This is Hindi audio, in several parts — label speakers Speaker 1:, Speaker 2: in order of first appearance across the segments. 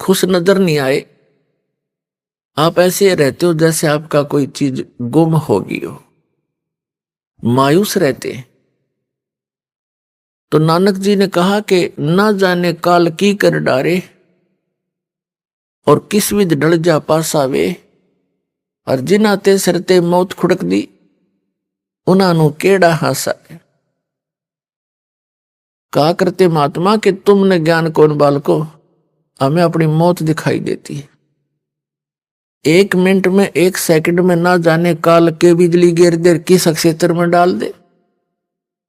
Speaker 1: खुश नजर नहीं आए। आप ऐसे रहते हो जैसे आपका कोई चीज गुम होगी हो, मायूस रहते हैं। तो नानक जी ने कहा कि ना जाने काल की कर डारे, और किस विध ढल जा पासावे, और जिन आते सरते मौत खुड़क दी, उन्हां केड़ा हासा। कहा करते महात्मा कि तुमने ज्ञान कौन बालको, हमें अपनी मौत दिखाई देती है। 1 मिनट में 1 सेकंड में ना जाने काल के बिजली गिर देर किस क्षेत्र में डाल दे।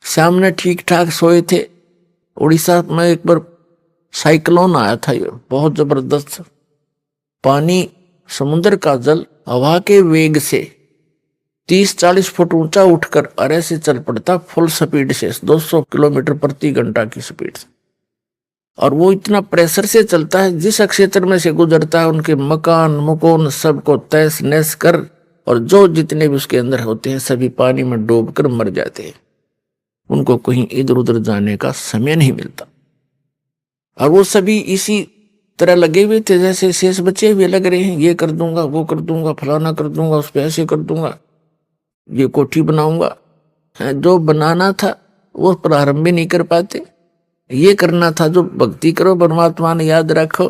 Speaker 1: सामने ठीक ठाक सोए थे, उड़ीसा में एक बार साइक्लोन आया था, ये बहुत जबरदस्त। पानी, समुद्र का जल हवा के वेग से 30-40 फुट ऊंचा उठकर अरे से चल पड़ता, फुल स्पीड से 200 किलोमीटर प्रति घंटा की स्पीड से। और वो इतना प्रेशर से चलता है, जिस क्षेत्र में से गुजरता है उनके मकान मकोन सबको तहस नहस कर, और जो जितने भी उसके अंदर होते हैं सभी पानी में डूबकर मर जाते हैं। उनको कहीं इधर उधर जाने का समय नहीं मिलता। और वो सभी इसी तरह लगे हुए थे जैसे शेष बचे हुए लग रहे हैं, ये कर दूंगा, वो कर दूंगा, फलाना कर दूंगा, उस पर ऐसे कर दूंगा, ये कोठी बनाऊंगा। जो बनाना था वो प्रारंभ भी नहीं कर पाते। ये करना था जो भक्ति करो, परमात्मा ने याद रखो,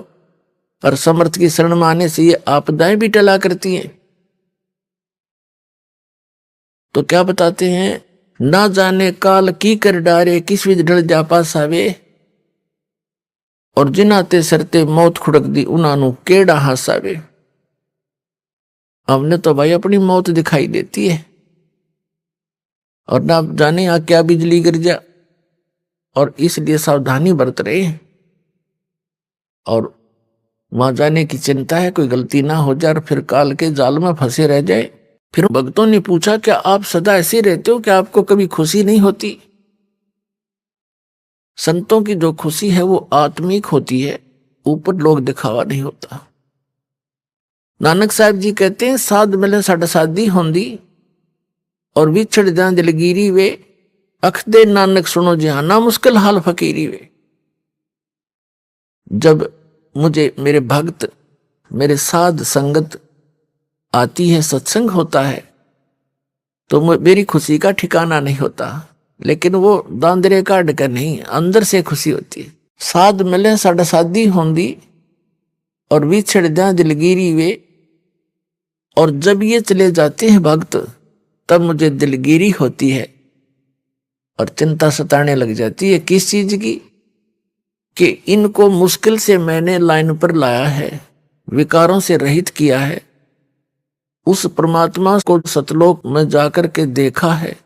Speaker 1: और समर्थ की शरण में आने से ये आपदाएं भी टला करती हैं। तो क्या बताते हैं, ना जाने काल की कर डारे, किस विध ढल जा पासावे, और जिन आते सरते मौत खुड़क दी, उन्हां केड़ा हासावे। हमने तो भाई अपनी मौत दिखाई देती है, और ना जाने यहाँ क्या बिजली गिर जा, और इसलिए सावधानी बरत रहे हैं। और वहां जाने की चिंता है कोई गलती ना हो जाए और फिर काल के जाल में फंसे रह जाए। फिर भक्तों ने पूछा, क्या आप सदा ऐसे रहते हो, क्या आपको कभी खुशी नहीं होती? संतों की जो खुशी है वो आत्मिक होती है, ऊपर लोग दिखावा नहीं होता। नानक साहब जी कहते हैं, साध मिले साढ़े शादी होंदी, और विछड़ जाए दिलगिरी वे, अख दे नानक सुनो जहाना मुश्किल हाल फकीरी वे। जब मुझे मेरे भक्त, मेरे साध संगत आती है, सत्संग होता है, तो मेरी खुशी का ठिकाना नहीं होता। लेकिन वो दांदरे काट कर नहीं, अंदर से खुशी होती है। साध मिले साढ़े शादी होंदी, और विछड़ जाए दिलगिरी वे, और जब ये चले जाते हैं भक्त, तब मुझे दिलगिरी होती है और चिंता सताने लग जाती है। किस चीज की? कि इनको मुश्किल से मैंने लाइन पर लाया है, विकारों से रहित किया है, उस परमात्मा को सतलोक में जाकर के देखा है,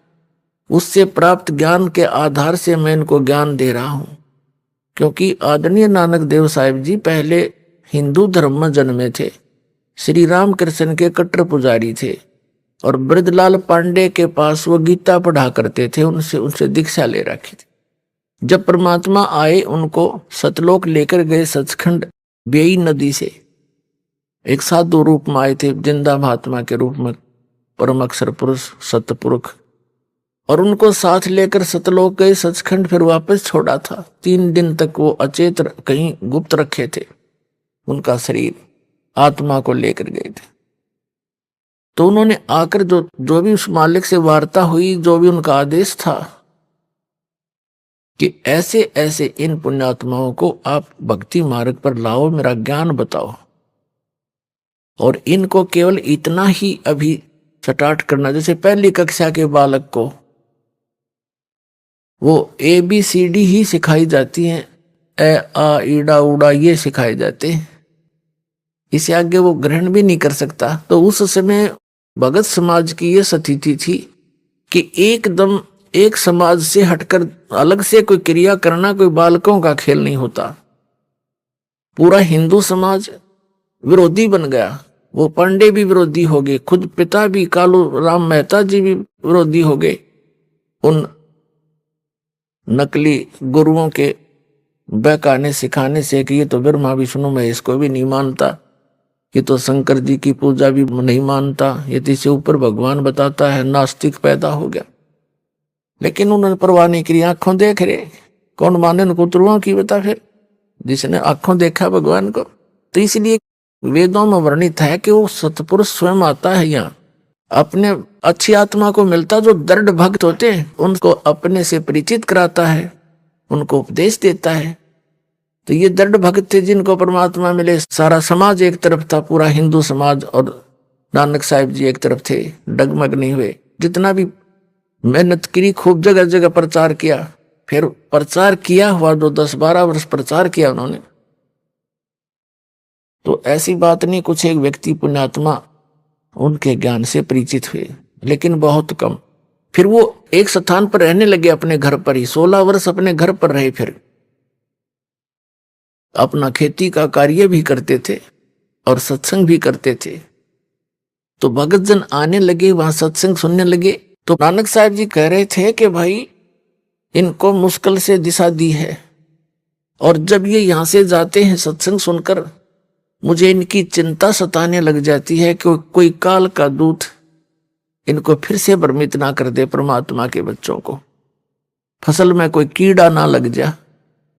Speaker 1: उससे प्राप्त ज्ञान के आधार से मैं इनको ज्ञान दे रहा हूं। क्योंकि आदरणीय नानक देव साहिब जी पहले हिंदू धर्म में जन्मे थे, श्री राम कृष्ण के कट्टर पुजारी थे, और ब्रजलाल पांडे के पास वो गीता पढ़ा करते थे, उनसे दीक्षा ले रखी थी। जब परमात्मा आए, उनको सतलोक लेकर गए, सचखंड बेई नदी से एक साधु रूप में आए थे, जिंदा महात्मा के रूप में, परम अक्षर पुरुष सतपुरुष, और उनको साथ लेकर सतलोक गए, सचखंड फिर वापस छोड़ा था। 3 दिन तक वो अचेत कहीं गुप्त रखे थे, उनका शरीर आत्मा को लेकर गए थे। तो उन्होंने आकर जो भी उस मालिक से वार्ता हुई, जो भी उनका आदेश था कि ऐसे ऐसे इन पुण्यात्माओं को आप भक्ति मार्ग पर लाओ, मेरा ज्ञान बताओ, और इनको केवल इतना ही अभी स्टार्ट करना, जैसे पहली कक्षा के बालक को वो ABCD ही सिखाई जाती है, ए आ ईड़ा उड़ा ये सिखाए जाते हैं, इसे आगे वो ग्रहण भी नहीं कर सकता। तो उस समय भगत समाज की ये स्थिति थी कि एकदम एक समाज से हटकर अलग से कोई क्रिया करना कोई बालकों का खेल नहीं होता। पूरा हिंदू समाज विरोधी बन गया, वो पांडे भी विरोधी हो गए, खुद पिता भी कालू राम मेहता जी भी विरोधी हो गए उन नकली गुरुओं के बहकाने सिखाने से कि ये तो ब्रह्मा विष्णु महेश को भी नहीं मानता, ये तो शंकर जी की पूजा भी नहीं मानता, ये तो इससे ऊपर भगवान बताता है, नास्तिक पैदा हो गया। लेकिन उन्होंने परवाह नहीं करी, आंखों देख रहे, कौन माने उनको तुरुओं की बता। फिर जिसने आंखों देखा भगवान को, तो इसलिए वेदों में वर्णित है कि वो सतपुरुष स्वयं आता है यहाँ, अपने अच्छी आत्मा को मिलता, जो दृढ़ भक्त होते हैं उनको अपने से परिचित कराता है, उनको उपदेश देता है। तो ये दृढ़ भक्त थे जिनको परमात्मा मिले। सारा समाज एक तरफ था, पूरा हिंदू समाज, और नानक साहिब जी एक तरफ थे, डगमग नहीं हुए। जितना भी मेहनत करी, खूब जगह जगह प्रचार किया, फिर प्रचार किया हुआ जो 10-12 वर्ष प्रचार किया उन्होंने, तो ऐसी बात नहीं, कुछ एक व्यक्ति पुण्यात्मा उनके ज्ञान से परिचित हुए, लेकिन बहुत कम। फिर वो एक स्थान पर रहने लगे, अपने घर पर ही 16 वर्ष अपने घर पर रहे, फिर अपना खेती का कार्य भी करते थे और सत्संग भी करते थे। तो भगत जन आने लगे, वहां सत्संग सुनने लगे। तो नानक साहब जी कह रहे थे कि भाई इनको मुश्किल से दिशा दी है, और जब ये यहां से जाते हैं सत्संग सुनकर, मुझे इनकी चिंता सताने लग जाती है कि कोई काल का दूत इनको फिर से भ्रमित ना कर दे, परमात्मा के बच्चों को फसल में कोई कीड़ा ना लग जाए।